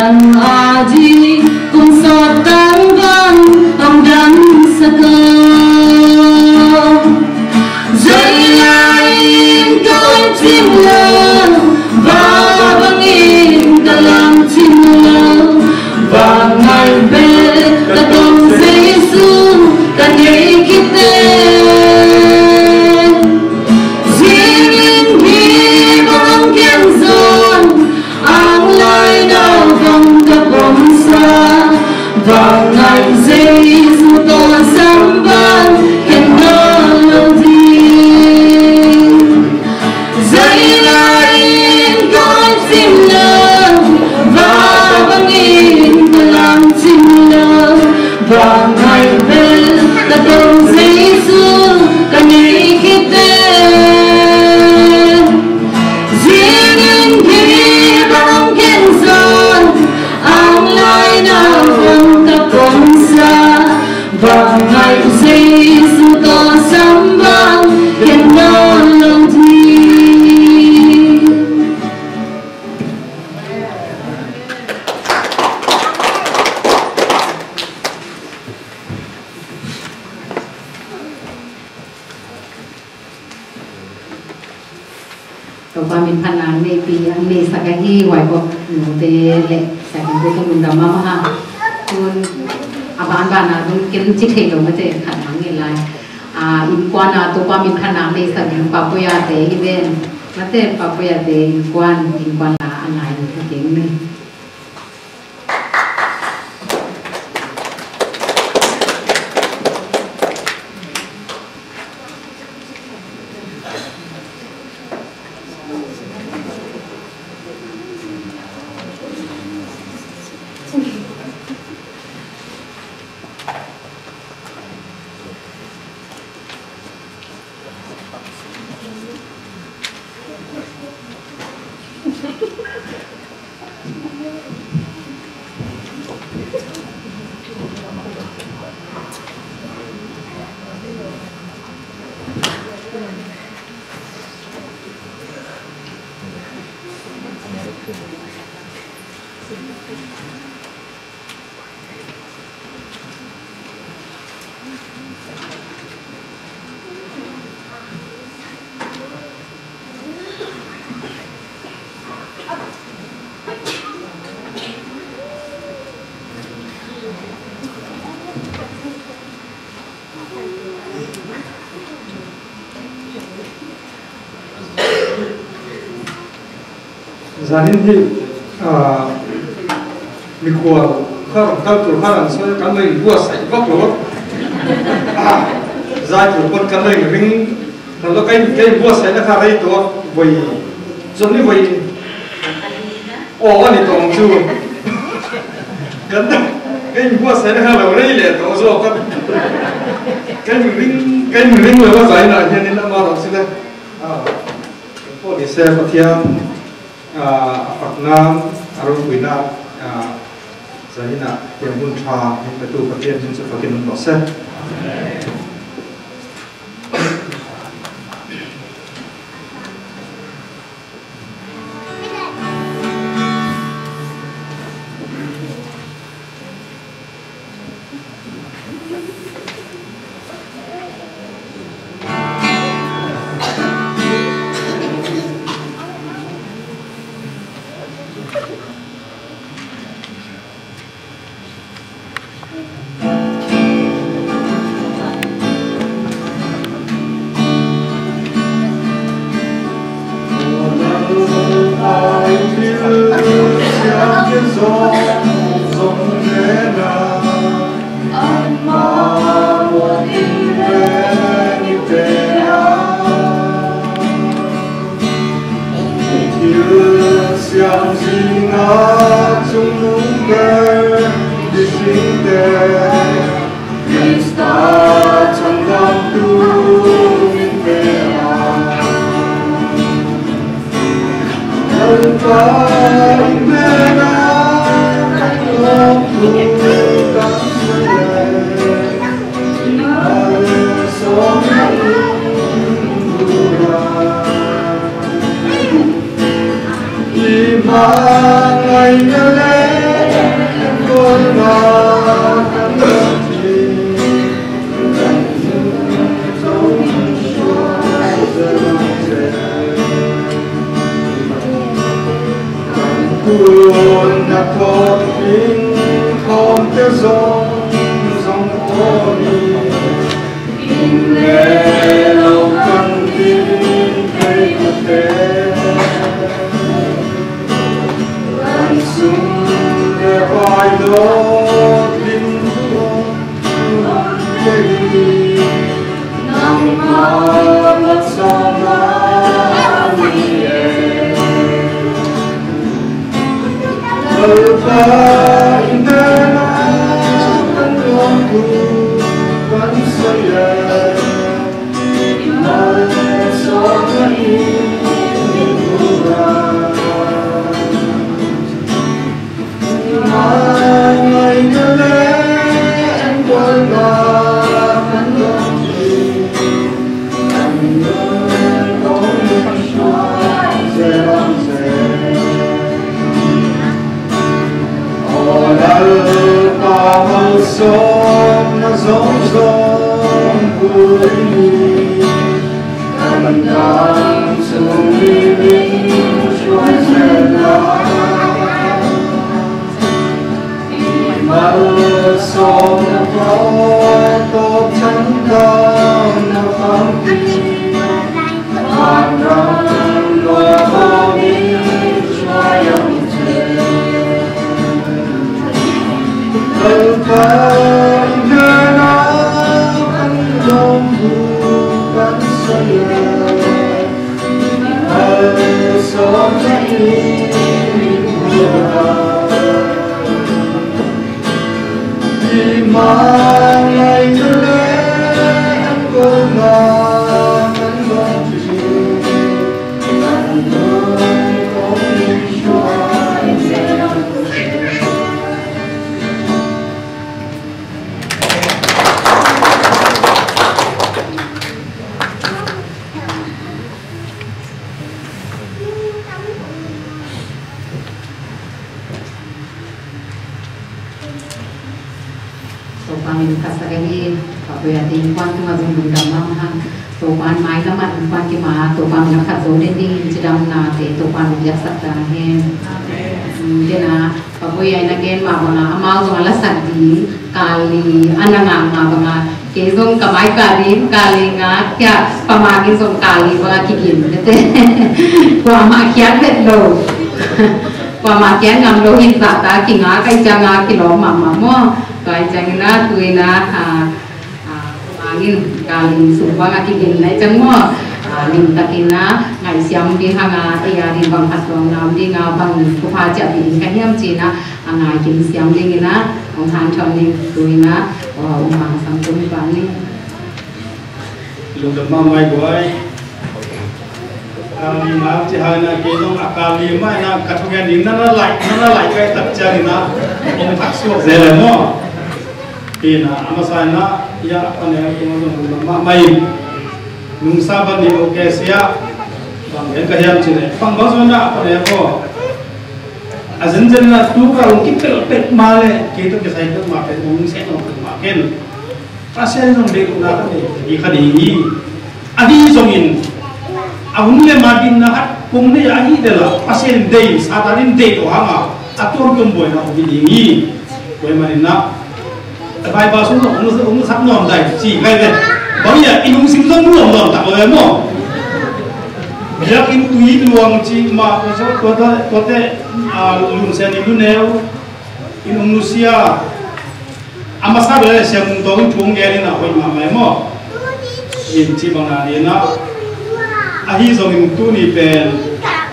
Tang aji kung sa tanggang hanggang sa Zayain kang timla babangin dalam timla Bangal bel katong sa Yesu kanya'y kita Singing bibang kianzon ang lainaw kang kapamsa Bangal sa Yesu to sambal Bangal bel katong sa Yesu kanya'y kita Singing bibang kianzon ang lainaw kang kapamsa Bangal sa Yesu to sambal kinolong Pamin Panang ne pi ang ne sakagi wai ko no te le sakang ko tung dam ma ha kun aban bana kun kin chi thei lo ma te khan mang nge lai in kwana to Pamin Panang ne sakang pa po ya te even ma te pa po ya te in kwan la anai ko ke ne Zanin hi mikwa khar kal tur kharan so kan lai bua sai bak lo zai tur kon kan lai ring kan lo kai bua sai na kha rai to voi zum ni voi o ani tong chu kan kai bua sai na kha lo rai le to zo kan ring lo ba zai na hian na ma ro sila po di se pathiam Paknam Arun Wina Zahina yang pun cha yang betul pakaian yang sebagai non-dosen. ngày nhớ lên in không te zong zong to ni in le lo kan tin thấy te ran sung de vai do tin non te ni nam ma song ma ni Alfa indana kanku kan saya imal sokai mingura mai nale angkola kanku Som na som som bui kan dang sung li shuai se la mal som na pro to chan dang na phang ti an rang lo ho ni shuai yang Alfa indana kanjombu kan saya al-somai mingura Imanai kele angkona kanjombu kanjombu shuai Sopan kasagani pabayati kwan tu mazung dundam mahang sopan mai lamat kwan kima sopan nakhat zodeni jidam na te sopan biasata hen dena pabayai nagen ma banga amal banga lasadi kali ananga ma banga kezong kamai kali nga kya pamagi song kali banga kikin te kwa ma kya lo kwa ma kya ngam lo hin ta kinga kai changa kilo mama mo Kai changna tuina angin kali suba ngaki ginai changmo nim takina ngai siam di hanga iya di bang hasong nam di nga bang kupha cha bi ka hiam china angai kin siam di ngina ong han chon ni tuina umang sam tum ba ni lu da ma mai boy kali ma chi hana ke nong akali ma na kathugen din na lai kai tak cha ni na ong thak su zela mo Pina amasana ya ane tunggu ma mai nung saban ni oke sia bang yang kahyam cile bang basona ane ko azenjen na tu ka ungkit pek male gitu ke sai tu ma pe nung se no ma ken pasien nong de na ka ni khadi adi zongin ahunle madin na hat pung ni ahi de la pasien de satarin de ko hanga atur tum boy na ubi ni boy marina Bài báo xuống ông sắp nòng này chỉ ngay này bao giờ in ông xin không luôn nòng tặng rồi mà việc in tùy luồng chỉ mà có thể luồng xe đi luôn nèo in ông Lucia amasa bây giờ xem tôi chuông nghe đi nào vậy mà mày mà in chỉ bằng là đi nào ahi rồi in tu ni pen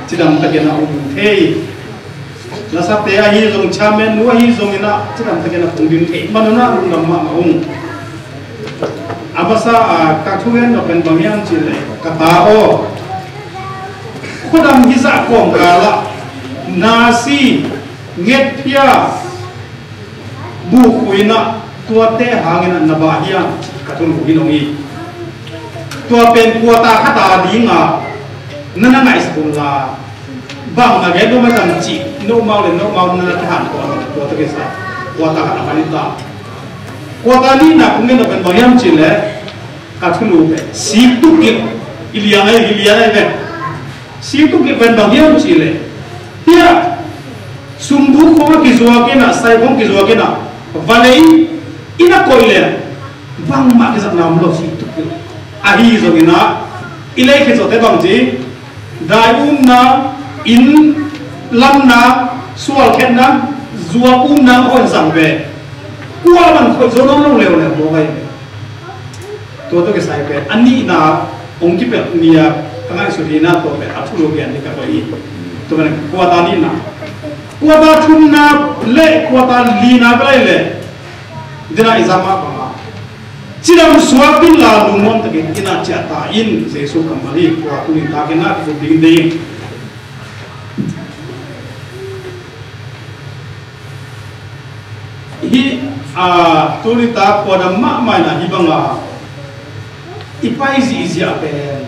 chỉ đâm tất cả nào ông thấy là sắp tới ahi rồi cha mẹ nuôi ahi rồi na chỉ đâm tất cả nào cũng đi thấy mà nó cũng làm mà ông abasa các chú em nó bên bằng yang chỉ là các tao có đâm hi dạ quảng cả là nasi nghe pia bu kui na tua te hangin na ba hiya katun ku hinong i tua pen kuata khata di nga nana ngai skun la bang na ge do ma tam chi no mau na ta han ko tua ta ke sa kuata khata panita kuata ni na kungen no pen bang chi le katun lu pe si tu ki ilia ai ve si tu ki pen bang chi le pia sumbu ko kizua kena sai ko kizua kena valei ina koile bang ma kizak nam lo si tu ahi zo gina ilai ke zo te bang ji dai na in lam na sual khen na zua na ko sang be kwa man ko zo no le le bo gai to ke sai pe ani na ong ki pe nia kangai su ri na to pe athu lo gen ni ka bai to ben kwa ta ni na kwa ta thun na le kwa ta li na ba le dina izama ba Cina suapin la lumon tak ina cata in Yesus kembali waktu ini tak kena dinding. Hi turita pada mak mana hibanga ipai izi apa?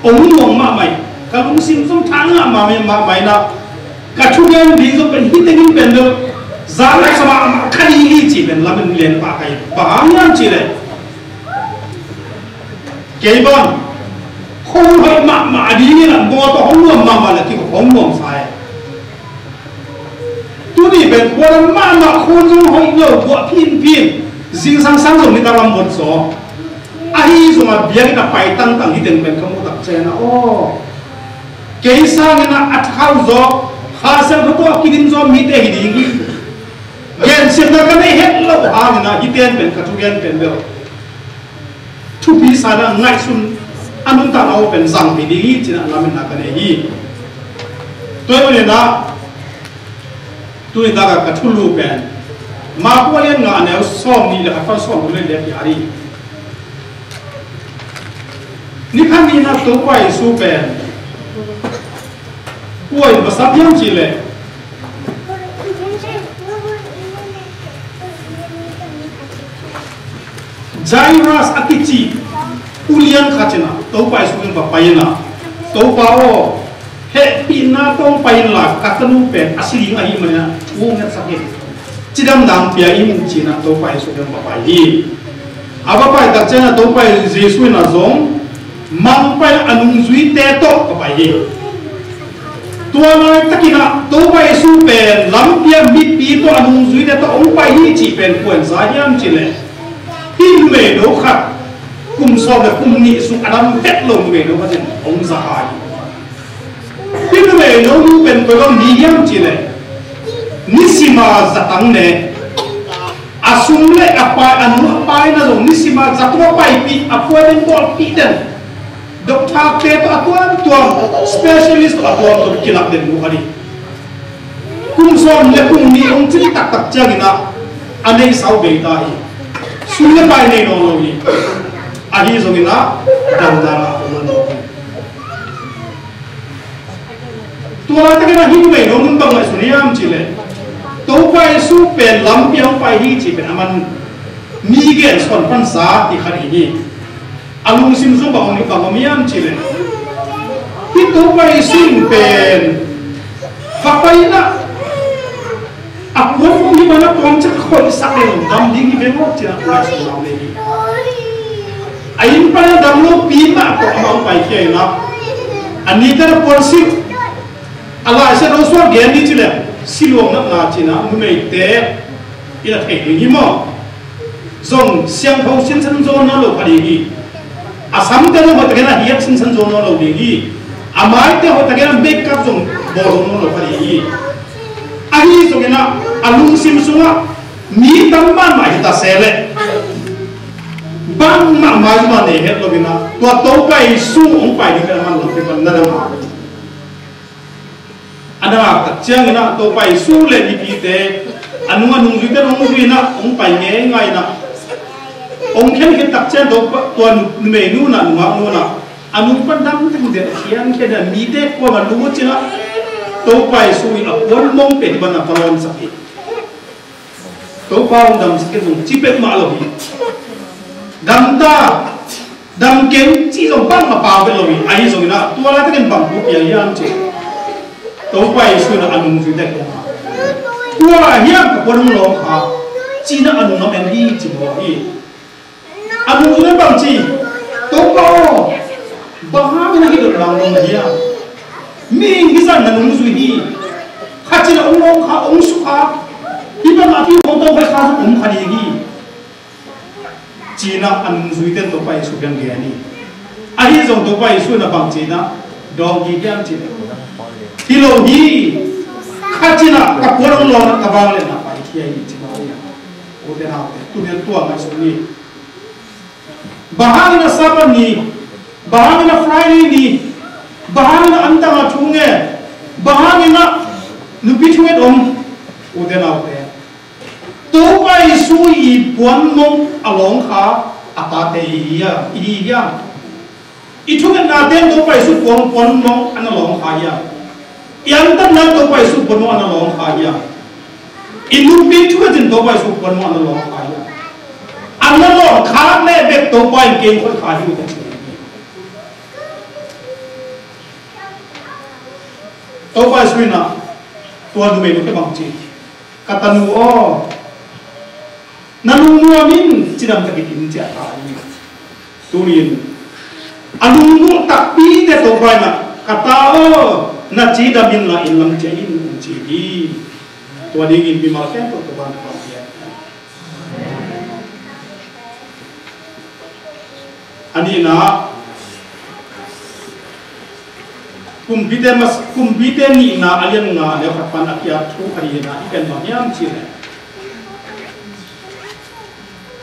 Omong mak mai kalau musim som tanga mak mai na kacugan bizo pen hitengin pendel Zalak sama kali ci ben lamen len pakai bahaya cile kebon khong hoi ma adi la bo to hong ma la ki hong sai tu ni ben bo ma khon jong hoi yo bo pin jing sang sang jong ni ta lam bot so ai so ma biang na pai tang hi den ben kamu tak chena o keisa na athau zo khasang ko kidin zo mi te hi ding gen sirna kan he lo ha na hiten ben katugen pen bel tu pi sana ngai sun anun ta au pen sang bi di china lamen na kan hi to ne na tu ni da ka kathulu pen ma ko len nga ne som ni la fa som le le yari ni khan ni na to pai su pen oi basap yang chile Jairas akici ulian kacena tau pai sugen bapayena tau pao he pina tau paila katanu pen asli ngai mana wongat sakit cidam dang pia im cina tau pai sugen bapayi apa pai kacena tau pai Yesus na zong mang pai anung zui teto bapayi tuana takina tau pai su pen lampia mi pi to anung zui teto ong pai hi ci pen puen sayam cile Him me do khat kum so da kum ni su adam tet lo me do ka jen ong za hai him me no mu pen ko lo medium chile nisima zatang ne asum le apa anu apa na lo nisima zatwa pai pi apa den bol pi den doktor te to atuan tuan specialist atuan to kilap den mu hari kum so le kum ni ong chi tak tak chagina anei sau be ta hi sulle pai nei no logi ahi zongina dandara no tua ta kena hin me no mun bang la suniam chile to pai su pen lam piang pai hi chi pen aman mi gen son pan sa ti khari hi alung sim zo bang ni bang miam chile hi to pai sim pen fapai na Aku ni mana konsep kau sakit, dam dingin bengok cina nasi dalam lagi. Ain pada dam lo pima kau mau pakai na. Ani ter polisi, Allah asyik rasuah gendi cina, siluang nak cina, umai te, ina teh ini mo. Zong siang kau sinsen zon lo pagi. Asam te lo batagena hiat sinsen zon lo lagi. Amai te batagena backup zong bolong lo pagi. Ahi sogena alung sim sunga mi tamban ma hita sele bang ma ma ne het logina to to pai su ong pai ni kan man ke ban na ma ada ka chiang na to pai su le ni pi te anu anu ju te ong ju na ong pai nge ngai na ong khen ke tak chen to me nu na nu na anu pan dam te de chiang ke da mi te ko ma lu china tau pai sui apon mong pe bana palon sakit tau pau dam sakit mong cipet ma lo hi dam ta dam ken chi lo bang ma pa be lo hi ai so na tua la ten bang bu ya yang che tau pai sui na anung ju de ko tua hiam ka pon lo kha chi na anung na men hi chi mo hi anung ju bang chi tau pau ba ha na hi do lang lo hi Ming gisan na nung zui hi khát chỉ là ông long khá ông su khá khi mà làm phim ông tông phải khá ông khá đi chỉ là ăn duy tên tổ bay su bên ghé đi ai dùng tổ bay su là bằng chỉ là đòn gì cái chỉ thì lâu đi khát chỉ là các quân ông long các bang lên là phải kia chỉ mà ô thế nào tu nên tua ngay số đi bahang na Sabat ni bahang na Friday ni bahang na antang chunge bahang na lupi chunge dom ô thế nào thế tổ bay suy buồn mong along kha atate ya i ya i chunge na ten tổ bay suy buồn mong an along kha ya yang tan na tổ bay suy buồn mong an along kha ya i lupi chunge tin tổ bay suy buồn mong an along kha ya anh nó lo khá lẽ biết tổ bay kinh khôi khá nhiều cái tổ bay suy na tua du mình cái bằng chi katanu o nanu mua min chỉ làm cái kinh chỉ à tu niên anu mua tak pi để tổ bay na kata o na chỉ đam min là in làm chỉ in chỉ đi tua đi in bi mal cái tổ bay na ani na kumbite ni na alian nga le khapan akia thu ari na ikan ma yam chi le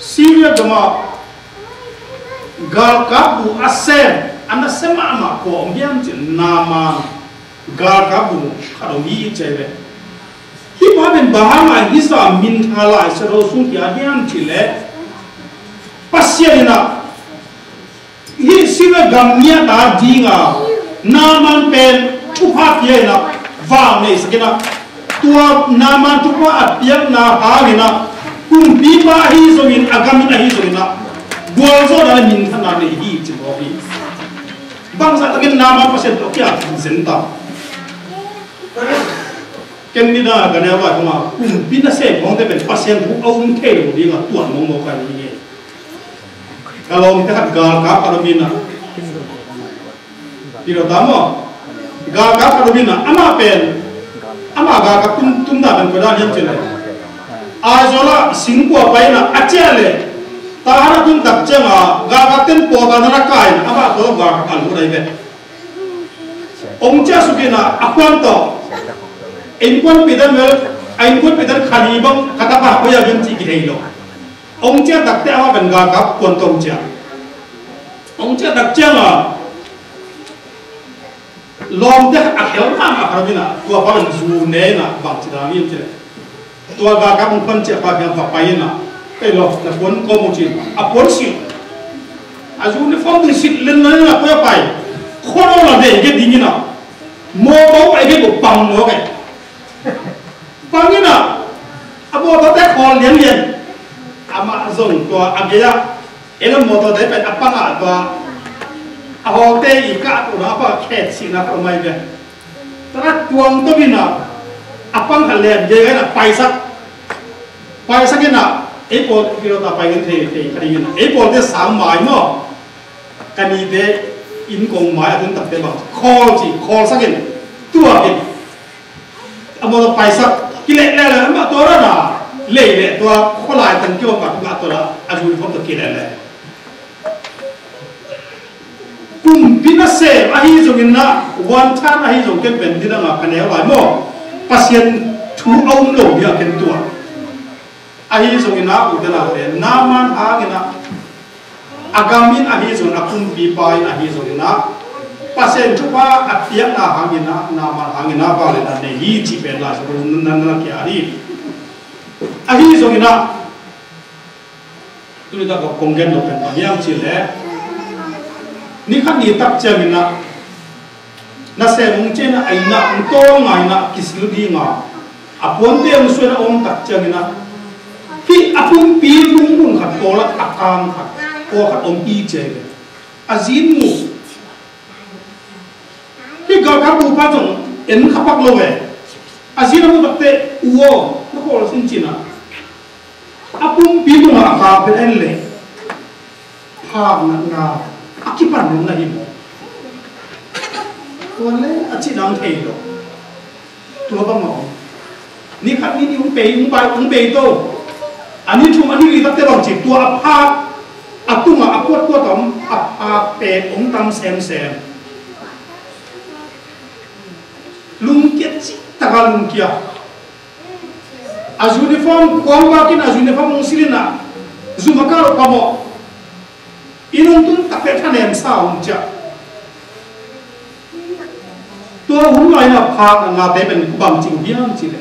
siria dama gal kabu asem ana sema ma ko mbiam chi nama gal kabu khado ni chele hi ba ben bahama hisa min thala isaro sun ki adiam chi le pasya hi siwa gamnya ta dinga naman pen tupa pia na vang nei sakina tua naman tupa apiak na hangina kum pipa hi zongin agamin hi zongina golzo dala min thana nei hi chibobi bangsa takin naman pasen to kya zenta kendida ganewa kuma kum pina se bongte pen pasen bu aun thelo dinga tuan mong mo ka ni kalau kita kat gal kap kalau bina, tidak tahu gal kap kalau bina, ama pen, ama gal kap tum dah dan pada yang cile. Ajola singkua bayna acele, tahara tum tak cenga, gal kap ten poda narakai, ama tu gal kap alu dah ibe. Ongca sukina akuanto, inkuan pidan khali bang kata apa ya yang cik kita itu. Ông cha đặc teo bên gà cáp quân công cha ông cha đặc teo là lom thế akhéo tham akharabina tua palan zu ne na bang chida mi che tua gà cáp quân cha pa biang fa pai na cái lo là quân công một chi à quân xịt à zu ne phong tự xịt lên lên là quay pai khô là để cái gì như nào mua bóng cái bộ bằng nó cái bằng như nào à bộ tao té kho liền liền ama zong tua agya elam moto de pen apanga tua ahote ika tu na pa khet sina ko mai be tara tuang to bina apang halen je ga na paisa ke na e po kilo ta pai gen the kari na e po de sam mai mo kani de in kong mai adun tak de ba call sa gen tua gen amo paisa kile le ma to ra na lệ lệ tua khó lại thành kêu cả ngã tua là anh không được kia lệ cùng pina se ahi dùng na one time ahi dùng cái bệnh đi là cái này lại mo patient thu ông lỗ bia cái tua ahi dùng na u là cái naman ahi na agamin ahi dùng akun pipai ahi dùng na patient thu pa apiak na ahi na naman ahi na ba le na ne hi chi pen la so nan kia ari ahi zongina tu ta ko kongen lo pen yang chi le ni khat ni tak chamina na se mong chen ai na to ngai na kislu di nga apon te ang suena om tak chamina hi apun pi lung lung khat ko la akam khat ko khat om i che azin mu hi ga ka bu pa jong en khapak lo we azin mu tak te uo no ko sin china apun pilu nga ka pen le ha na akipan na hi mo to le achi dang thei lo to ba mo ni khat ni ung pe to ani thum ani li tak te bang chi tua apha atunga apot ko tom apha pe ong tam sem lung kiat chi taka lung kia a uniform kwamba kin a uniform silina zumakaro pamo inung tun takpe thanem sa cha to hunlai na pha na te ben kubang ching biam chile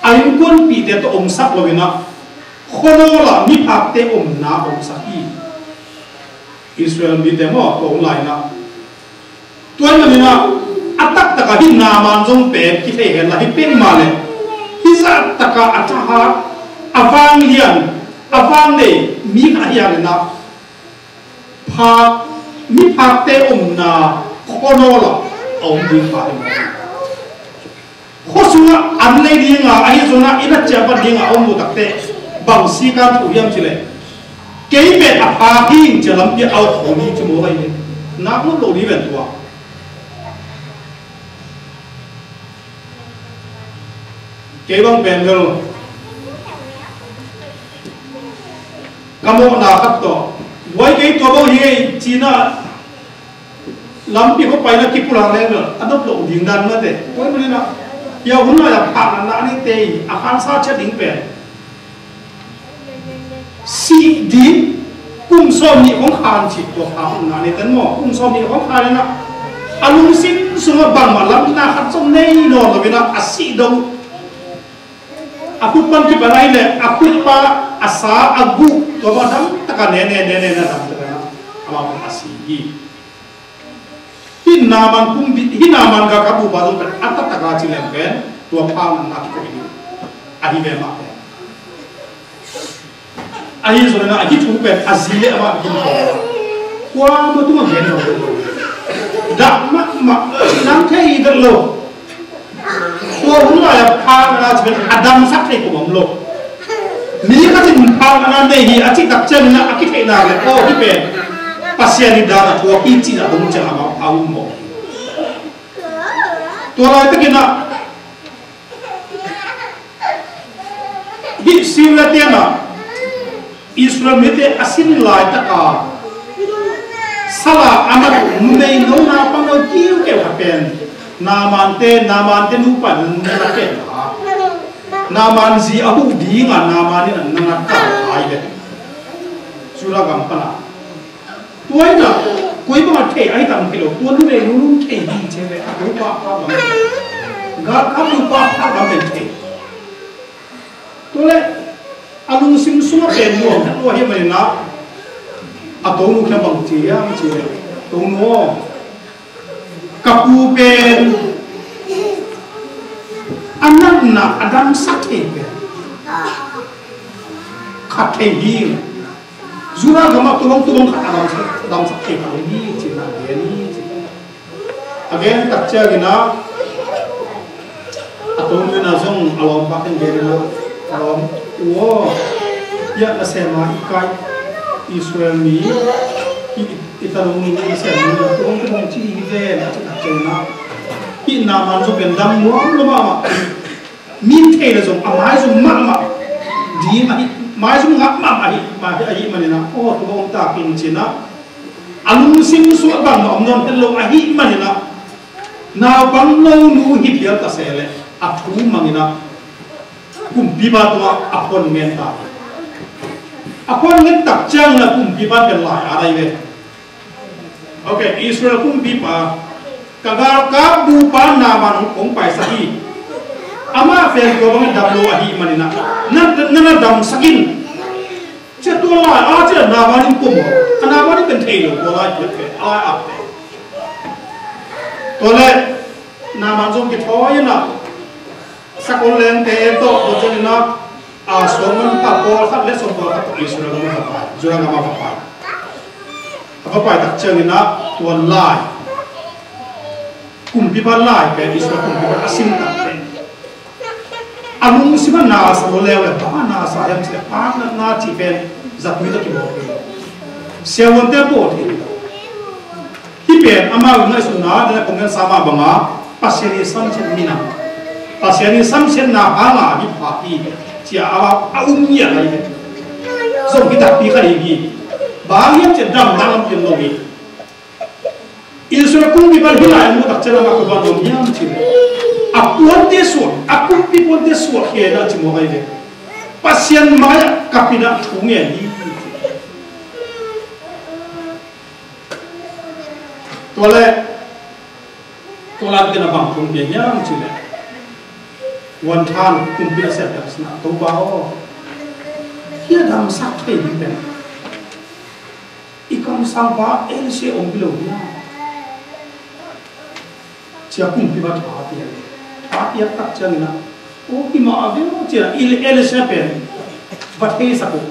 ain kon pi te to om sak lovina khono la mi phak te om na om saki Israel mi demo to hunlai na tuan na atak taka hin na man jong pe ki the hen la hi pen ma le hi za taka ataha avang lian avang ne mi ka hian na pha mi phak te om na khono la ông đi phải khó xuống ăn lấy đi ngà ai rồi na ít chả bắt đi ngà ông một đặc tệ bằng si can thủ yam chỉ lệ cái bề áp phá khi chỉ làm việc ao thổ đi chỉ mua vậy nát nó đồ đi về tua cái bằng bền rồi cam một nào khắc to với cái tua bao nhiêu chỉ na làm việc có phải là kịp làm lên rồi, anh đốc lộ điên đàn mà thế, với mình là, giờ hôm nay là phạt là nãy tê, akan sao chết đỉnh bền, si đi, cung xóm ni không khan chỉตัวphá hôm nay tên mỏ, cung xóm ni không khan nữa, anh luôn xin xuống bằng mà làm na khát trong này nó là vì nó asi đâu, aku pan kịp này nè, aku pa asa agu, tôi bảo đâm, tất cả nè đâm tất cả nó, ama pun asi gì. Hinaman ka kabu badong pen atat taka chilem pen tua pam na ko ini ahi me ma ahi so na ahi thu pen azile ama bin ko kwa mo tu ma gen no da ma nam thei dar lo to hun la ya pha na chen adam sak thei ko mom lo ni ka tin pha na nei hi achi tak chen na aki thei na le ko hi pen pasiani dana tua pichi na dum cha ama au mo tua lai ta kina hi sila tiana Israel mete asin lai ta ka sala amat munei no na pang kiu ke hapen naman te nu pan na ke naman zi abu di nga naman ni na ka ai de sura gam pana tuai na koi ba the ai tam kilo tuan lu le lu the di che le lu pa pa ba ga ka lu pa pa ba ben the to le alung sim suma pen mo no hi mai na a to nu kha bang che ya che le to no kapu pen anak na adam sakhe pe khathe hi zura gama tulong adam sakhe ka ni china de ni again takcha gina atom na zong alom pa ken gere na alom wo ya na sema ikai Israel ni itarong ni Israel ni tulong chi ve na takcha na hi na man zo ben dam mo lo ma min the la zong amai zo ma di ma mai zum ngap ma ai manina o to bong ta kin china alung sim su bang om non hello ai manina na bang no nu hi pia ta sele a thu mangina kum bi ba to apon men ta apon ngen tak chang la kum bi ba ben lai a dai ve okay Israel kum bi pa kagar ka bu pa na man kong pai sa hi ama fel ko bang dablo ahi manina na dam sakin che to la a che na ma ni ko mo ana ma ni ben thei lo ko la che a a to le na ma jong ki thoi na sakol len te to do che na a somon pa ko khat le som ko khat Israel ko ma pa jura ga ma pa tak che na to lai kum pi ba lai pe Israel kum pi ba asim tak pe alung siman na sa lo lewe pa na sa yam se pa na ti pen zat mi to ki bo se won te bo ti hi pen ama na su na da ko ngan sama banga pasiri san chen ni na pasien sam sen na anga gi pha ki chia awa ya lai zong kita pi khari gi ba yam che dam dam pin lo gi Israel kung bi bal hilai mu tak chela ma ko ban dom yam chi apuan de so akun pi pon de so he na chi mo bai de pasien maya kapina thu nge ni tola kena bang pun dia yang cile wantan kumpul set dasna to bao dia dam sak thei ni ben ikam sangpa else ombilo ya cia kumpul ba tha dia tak changina o ki ma ave o cia else pen ba thei saku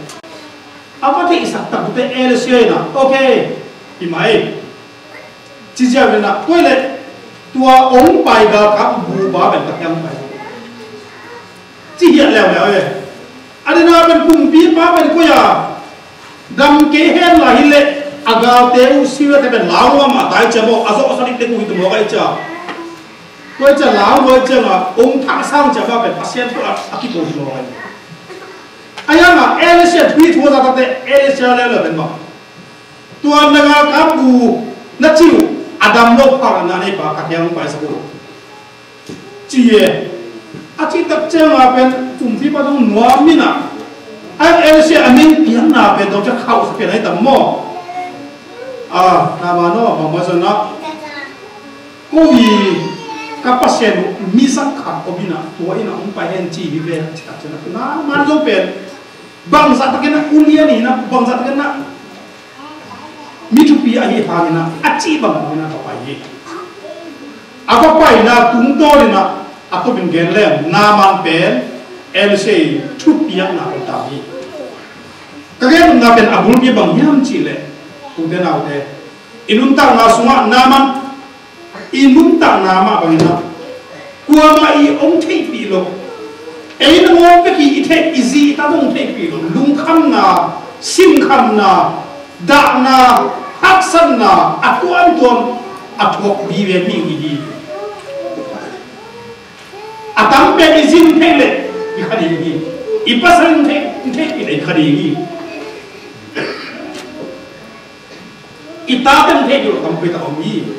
apa thei sak tak te else na okay imai chỉ giờ này là tôi lại tua ống bài gà các bù bá bên các em bài chỉ hiện lèo lèo vậy anh nào bên cùng biết bá bên coi à đâm kế hết là hiện lệ aga teu siêu thế bên lão mà tại chợ bộ azo sao đi teu tụi nó cái chợ tôi chợ lão tôi chợ là ống thang sang chợ bá bên pasien tôi là aki tôi rồi anh em mà elise tweet thua ra tao elise lèo lèo bên mà tua naga các bù nó chịu Adam lo pa na ne pa ka yang pa sa ko chi ye a chi tak che ma pen tum thi pa dong nuam mi na a else amin pian na pe dong cha khau sa pe nai tam mo na ma no ma ma sa na ko wi ka pasien mi sak kha ko bi na to ina um pa hen chi bi ve cha cha na ma do pen bang sa ta ke na ulia ni na bang sa ta ke na Mitupi ahi hangina aci bang hangina papai. Apa pai na tungto ni na atau binggenle naman pen LC tupiak na utami. Kagaya na pen abul bi bang yam chile. Tungte na ute. Inunta na sunga naman inunta nama bangina. Kuwa mai ong thei pi lo. Ei na ngom pe ki ite izi ta dong thei pi lo. Lung kham na sim kham na dak na haksan na atuan tuan atuk biwe mingi atam pe izin thele ikhadi gi ipasan the ile ikhadi gi itaten the yo kompita omi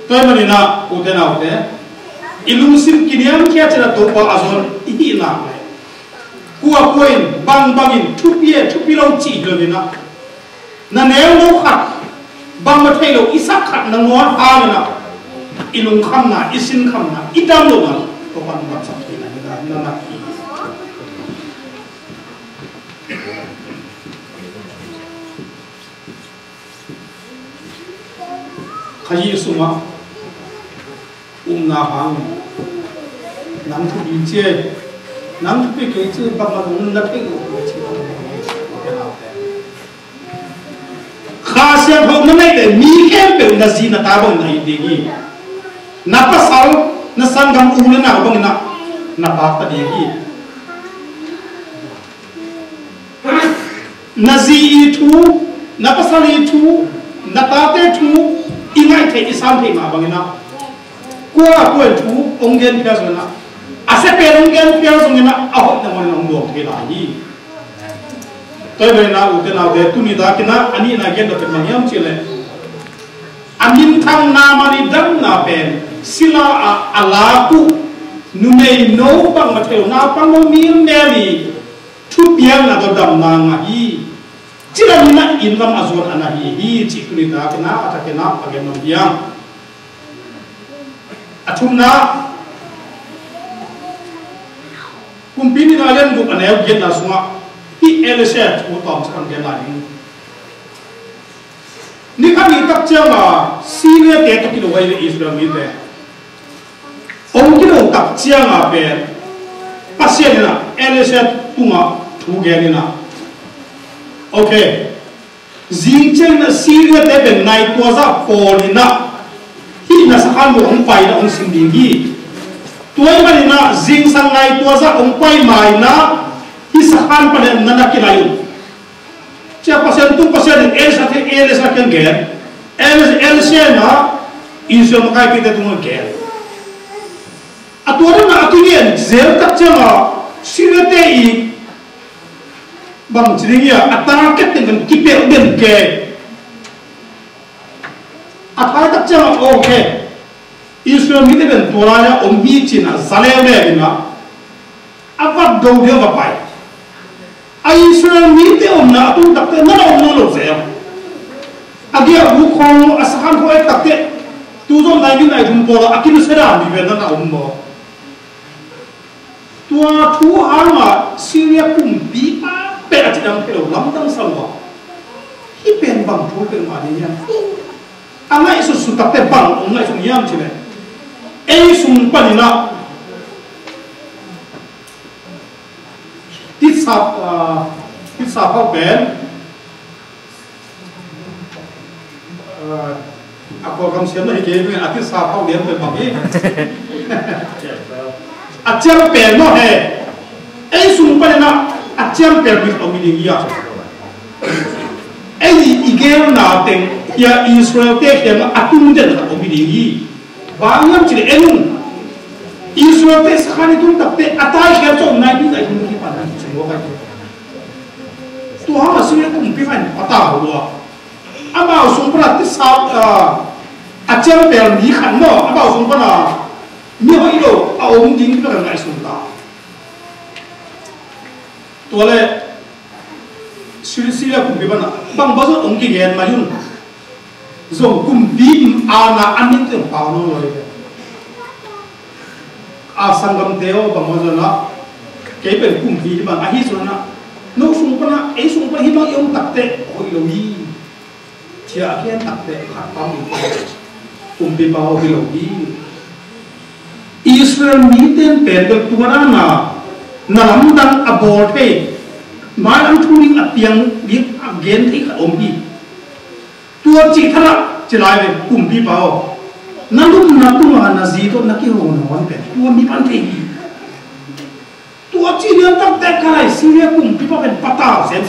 Tôi mà nina ute na ute ilusim kiniam kia chena to pa azon ihi na kuwa koin bang bangin thupi lo chi lo nina na neu lo khat bang ma thei lo isak khat na ngor ha na ilung kham na isin kham na idam lo na to pan ma sa thei na na khayi suma na hang nang thu bi che nang thu pe ke che ba ma dong na pe ko che kha se ho na nei de mi kem pe na si na ta bang nai de gi na pa sal na sang gam u na bang na pa ta de gi na zi i thu na pa sal i thu na ta te thu ingai the isam the ma bang na Kuah kuah tu onggen pias mana, asal onggen pias ongena awak nama orang dua kita lagi. Tapi benar ute na ute tu ni dah kena ani na gen dapat mengiam cile. Amin thang nama ni dam na pen sila alaku numei no bang mateo na pang no mil meli tu piang na dam na ngai. Cila ni na inlam azur anahi hi cikgu ni dah kena atau kena bagian no piang. Atumna kumpini na len bu anel gen na sunga hi elset u tom chang gen la ni kami tak changa sine te to kilo wai Israel mi te ong kilo tak changa be pasien na elset tunga thu gen na okay jingchen na sine te ben nai to za pol na na sakal mo ang pai na ang sindigi tuay man na zing sang nai tua sa ang pai mai na hi sakal pa na nakilayo Cia pasien tu pasien el sa ken gen el na Israel makai kita tu gen atuan na atugen zel tak cema sirete I bang jiringia atara ket dengan kipel ben ke atara tak cema okay Israel mite ben toranya ombi cina zaleme ina avat do dia bapai Israel mite omna tu takte na omno lo zem agia bukhong asakan ko takte tu zo 19 pola akinu sera mi ben na ommo tua tu ama Syria kumbi pa pe atidam pelo lamdang salwa hi pen bang tu pe ma ni ya anga isu su takte bang anga isu yam chile sum panina Tisa pau ben aku akan siap lagi kini akhir sapau dia tu bagi aciam pen no he sumpah na aciam pen mit omini ya igel na teng ya Israel te yang atung den omini bangun ciri Israel te sekarang itu tapi atai kerja naik ni naik mungkin pada semua kan Tuhan masih aku mungkin kan patah dua apa sumpah ti sab aciam pen ni kan no apa sumpah na ni hoi lo aum ding kita kan naik sumpah tuh le sila kumpi mana bang bazu ongki gen mayun zong kumpi ana anin tu pau no le asangam teo bangozana kaipen kumpi bang ahi suna no sumpana sumpah himang yung takte hoilogi cia kian takte khatpam kumpi pau hoilogi Israel miten pendek tuarana nalamdan aborte malam tuning apiang di agen thi ombi tua chi thara chilai kumpi pau nalum natunga nazito nakiho nawan pe tua mi pan thi tua chi dia tak tekai siria kumpi pa ben patao sem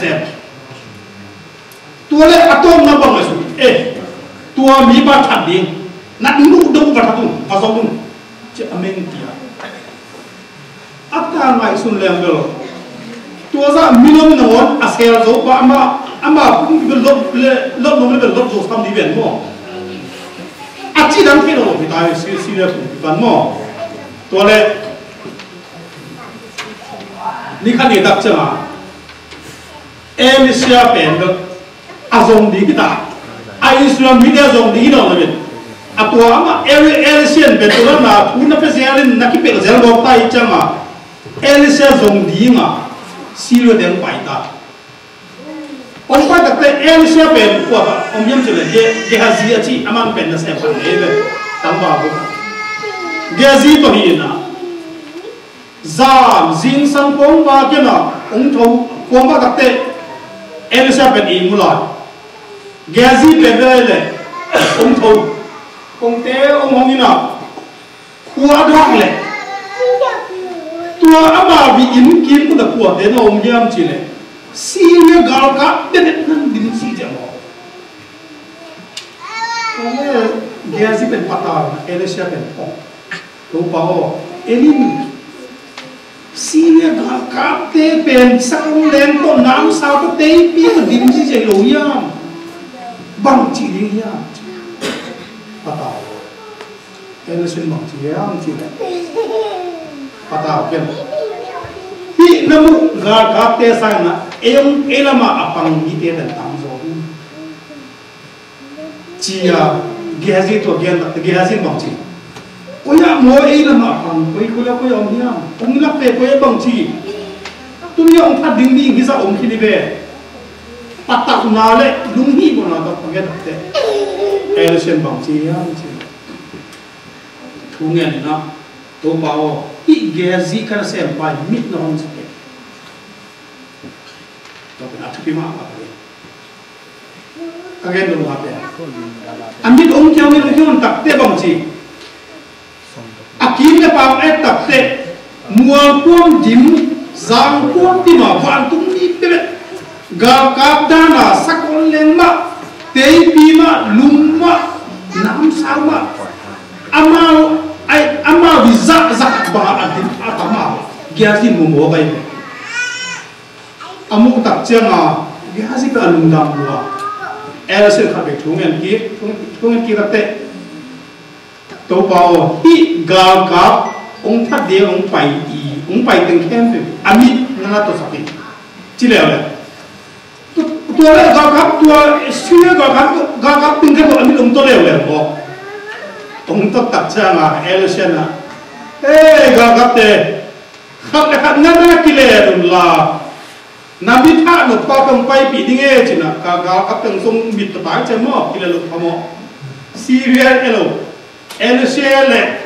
tua le atom na bang asu tua mi pa thading na dulu do batatu pasong ci ameng dia akta ngai sun lem belo tua za minom nawon asel zo ba ama pung be lot no be lot zo sam di ben mo aci dan kilo kita sila ban mo tua le ni kan ni dak chama Elisha pen azong di kita Israel media zong di no le atua ama Elisha pen tu na puna pe zelin nakipel zel go tai chama Elisha zong di nga silo den paita on pa tak Elisha pen ko ba om yam chele Gehazi achi aman pen na se pan le tam ba bu Gehazi to hi na zam zing san pong ba ke na ong tho ko ba tak Elisha pen I mula Gehazi pen le ong tho ong te ong ni na khua dong le tua ama bi in kim ku da ku de no om yam chile Syria gal ka benet nan din si jamo kome Gehazi pen patar Elisha pen pong to pao elin Syria gal ka te pen sang len to nam sao to te pi ko din si je lo yam bang chi ri ya patar Elisha bang chi yam chi patar pen pi namu gal ka te sang na elama apang ite dan tamzo chia Gehazi to gen tak Gehazi bang chi oya mo elama apang koi kula ko yom hiam ong lak pe ko bang chi tum yong tha ding ding gisa ong khini be patak na le lung hi bo na tak gen te Elisha bang chi yam chi thungen na to bao I Gehazi kan sem pa mit na hong chi Atupi ma apa ni? Kagen dulu apa? Ambil ongkiau ni ongkiau tak te bang si. Akhirnya pam tak te mual pun dim zang pun di ma bantung ni bebet ga kap dana sakol lema tei bima lumma nam sama amal biza zak ba adin atama giasin mo bai amu tak changa giasi ka alundam bua elsen kha be thungen ki rate to pao hi ga kap ong that de ong pai teng khem pe ami nana to sapi chile ale tua le ga kap tua suya ga kap tung ke bo ami ong to le bo ong to tak changa elsen na ga kap te khap le khat nana kile dum la nabi tha no pa tong pai pi dinge china ga kap teng song mit ta che mo kile lo phamo serial elo elsen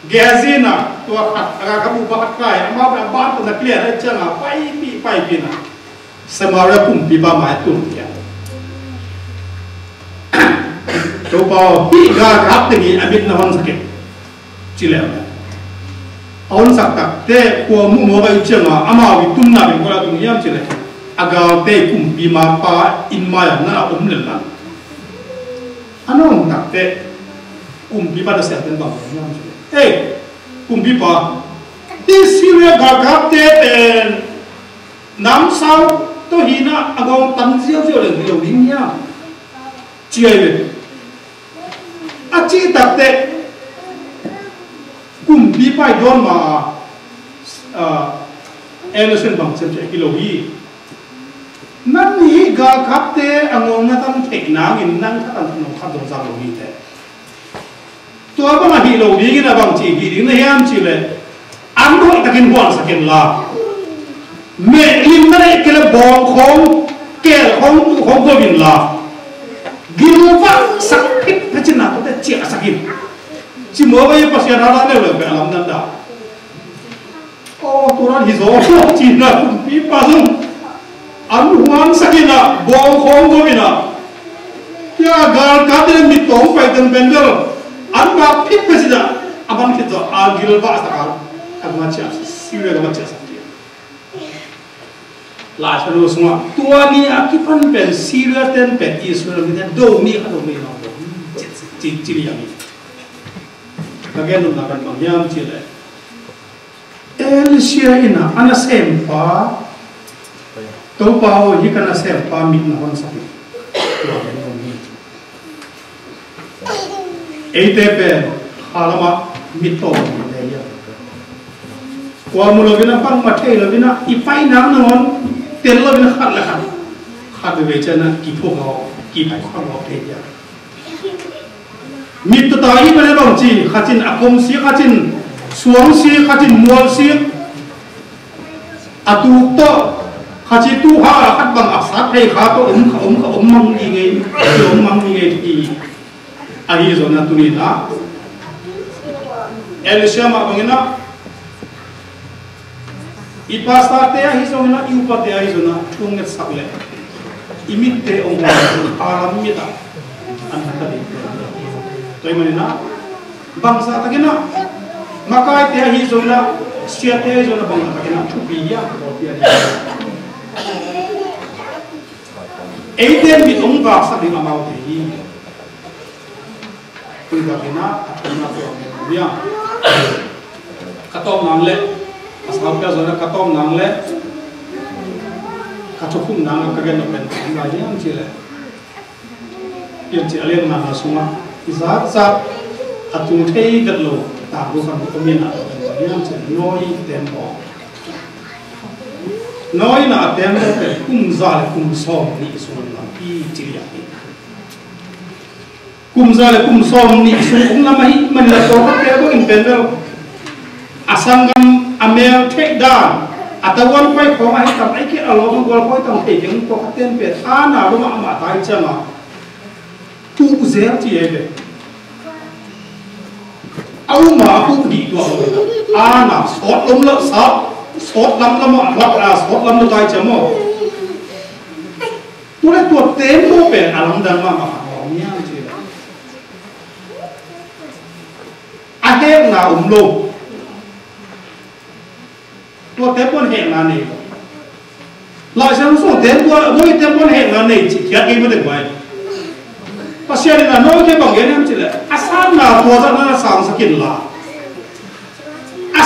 Gazina tua kamu bakat kaya, amma ba to na clear ai changa pai pi na samara kum pi ba mai tum ya to pa pi ga rap te amit na hon sake chile on sakta te ko mu mo ga changa ama wi tum na bi ko la tum yam chile aga te kum pi ma pa in ma ya na le la anon tak te kum pi ba da sa ten ba yam chile hey, kumbi pa. This year gagap te pen nam sao to hina agong tam ziao ziao le lo ding ya. Chiai le. Achi tak te kumbi pa don ma Emerson bang sem che kilo hi. Nan hi gagap te agong na tam thek na ngin nang ta tan no khat dong sa lo hi te. Tua bang hi lo ding na bang chi hi ding na yam chi le an do takin buang sakin la me lim na ke le bong khong ke khong go bin la gil va sak phit ta chin na ta chi sakin chi mo ba ye pasya na le le be alam nan da o turan hi zo chi na pi pa zum an huang sakin na bong khong go bin na ya gal ka te mi tong pai ten bendel Amba pip pesida aban kita agil ba asakal agmacha siwe agmacha sakya la chalo semua tua ni akipan pen siwe ten pen iswe ni do mi no cili yang ini bagian nak kan bangyam cile Elsia ina ana sempa to pao hi kana sempa mit na hon sakya ETP alama mito ni ya. Kwa mulo bina pang matai lo bina ipai nang nangon tel lo bina khat la khat beca na kipo ho kipai khat ho te ya. Mito tai bana long chi khatin akom si khatin suang si khatin mual si atu to khati tu ha khat bang aksat hei kha to mang ni ngai ti ahi zona tunina Elisha ma bangina ipasta te ahi zona iupa te ahi zona tunget sakle imit te ong alam mita anata de toy manina bangsa tagina makai te ahi zona sia te zona bang tagina chupiya rotia eiden mit ong ba sa ding amau te hi Pagkakina at kumako ang biya. Katom nang le, asal ka zona katom nang le, katupung nang kagen no pen ang lagi ang chile. Yung chile na nasunga, isat sat at yung tay gatlo tago sa kumina yung chile noi tempo. Noi na tempo pe kumzal kumsom ni isun lang i chile. Kumzale kumsom ni sung lamahi manila to kaya in pendel asangam amel take down atawan pai ko ai tam ai ki alo gol ko tam te jeng to katen pe ana ruma ama tai chama tu zer ti ebe au ma ku di to ana sot lom lo sot lam lam la sot lam lo tai chamo tu le to tempo pe alam dan ma nya Ahem na umlo, tua tepon he na ni, lại xem số tiền của mỗi tiền con hệ là này chỉ thiệt cái mới được vậy bác sĩ là nói cái bằng cái em chỉ là sao nào tua ra nó sáng sắc kiện là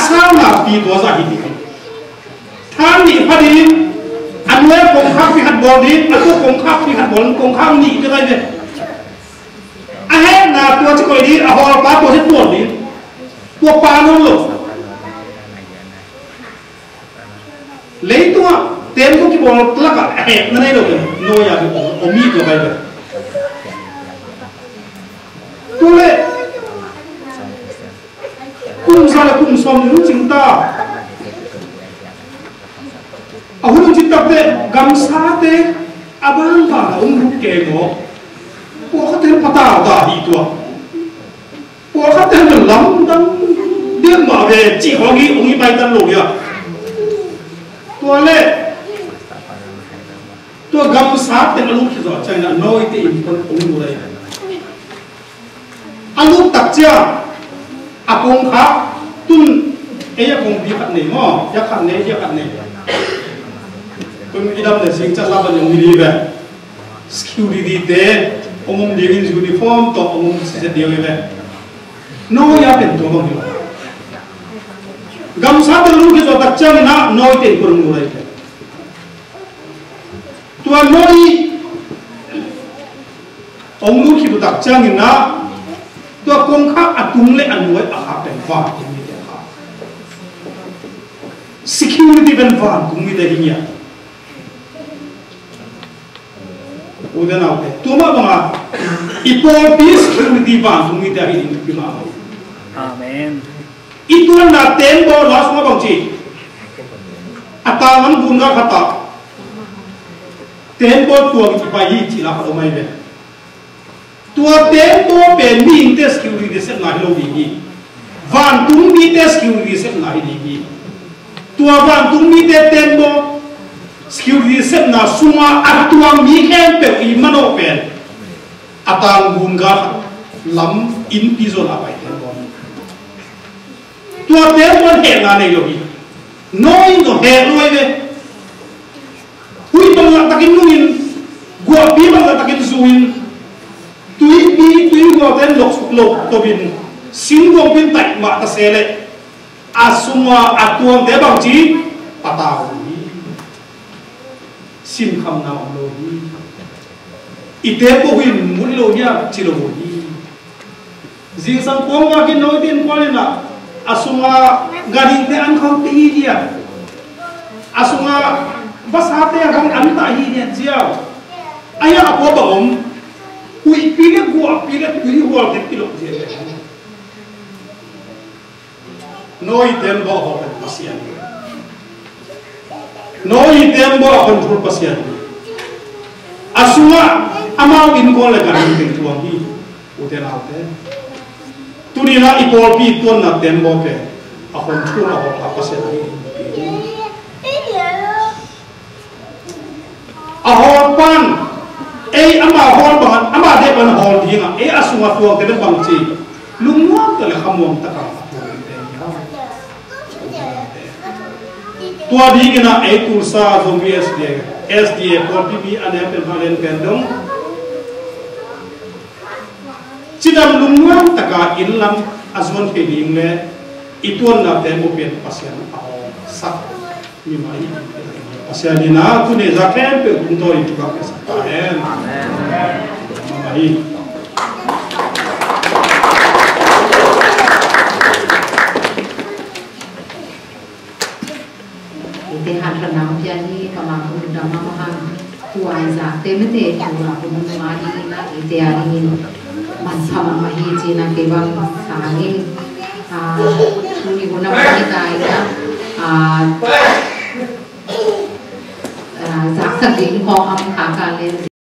sao nào pi tua ra đi tham nhị phát đi anh nói công khắc phi hạt bò đi anh có công khắc phi hạt bò công khắc nhị cái này vậy anh hết là tua chỉ coi đi họ ba tua hết tuột đi tua ba luôn rồi lấy tua tiền của cái bò là cả hẹp nó này rồi nôi à cái ôm mít rồi vậy tua lên cùng sao là cùng xóm những chúng ta ở hôm chúng ta để gam sát để abang và ông lúc kề nó có thể bắt đầu đã đi tua có thể là lắm đâm điên mà về chỉ có nghĩ ông ấy bay tân lục à tua lên tua gam sát để lúc khi rồi chạy là nói tìm con ông đây anh lúc tập chưa công khác tuân ấy là công việc này mà giác khăn này tôi nghĩ đâm để sinh chắc là bạn những đi về security thế ông đi in uniform to ông sẽ điều về nó yaเป็นตัวbằng nhiều gam sát từ lúc khi rồi tập chưa na nói tiền của người này tua nói ông lúc khi tập chưa na tua công khác atung le anuai a pen va ni de ha security ben va tung ni de hinya udah nào thế tua ma banga ipo peace security va tung ni de hi ni ma amen itu na tembo las ma bang chi atangan bunga kata tembo tua ki pa yi chi la ko mai be tua tempo pe min te security set na lo bi van tung mi te security set na hi tua van tung mi te tempo security set na suma atua mi ken pe i mano pe atang bunga lam in pizo la pai tempo tua tempo he na nei lo bi noi no he loi ve hui bang la takin nuin gua bi bang la takin zuin tui ngô tên lộc tô bin sinh ngô bin tại mà ta xe lệ asuma atuang để bằng chí patao xin khăm nào lô đi ite po win muốn lô nha chỉ lô đi riêng sang quang qua cái nói tiền qua lên là asuma gading te ăn không te hi dia asuma basa te không ăn tại hi dia chiao aya apo bangom ui pilih gua pilih tui gua ke pilih je noi tembo ho pasien noi tembo control pasien asuma amau in ko le kan ting tuang hi uten aute tunina ipol pi ton na tembo ke a control a pasien hi a hol pan ei ama hol bangan ama de ban hol dinga e asunga tuang te bang chi lungwam te le khamwam ta ka tua di kena e kursa zombie sda por pp ane pen halen kendong chidam lungwam ta ka inlam azwan pe ding le ituan na te mo pen pasien a sak ni mai Asyadina tu ne zaken pe kuntori juga kesempatan. Amen. Baik. Tuhan kenal jadi pemangku dama mahal tuai zakte mete tura pemungadi na ite angin masama mahi cina kebang sangin suni guna kita ya giác thật đến kho âm khá cả lên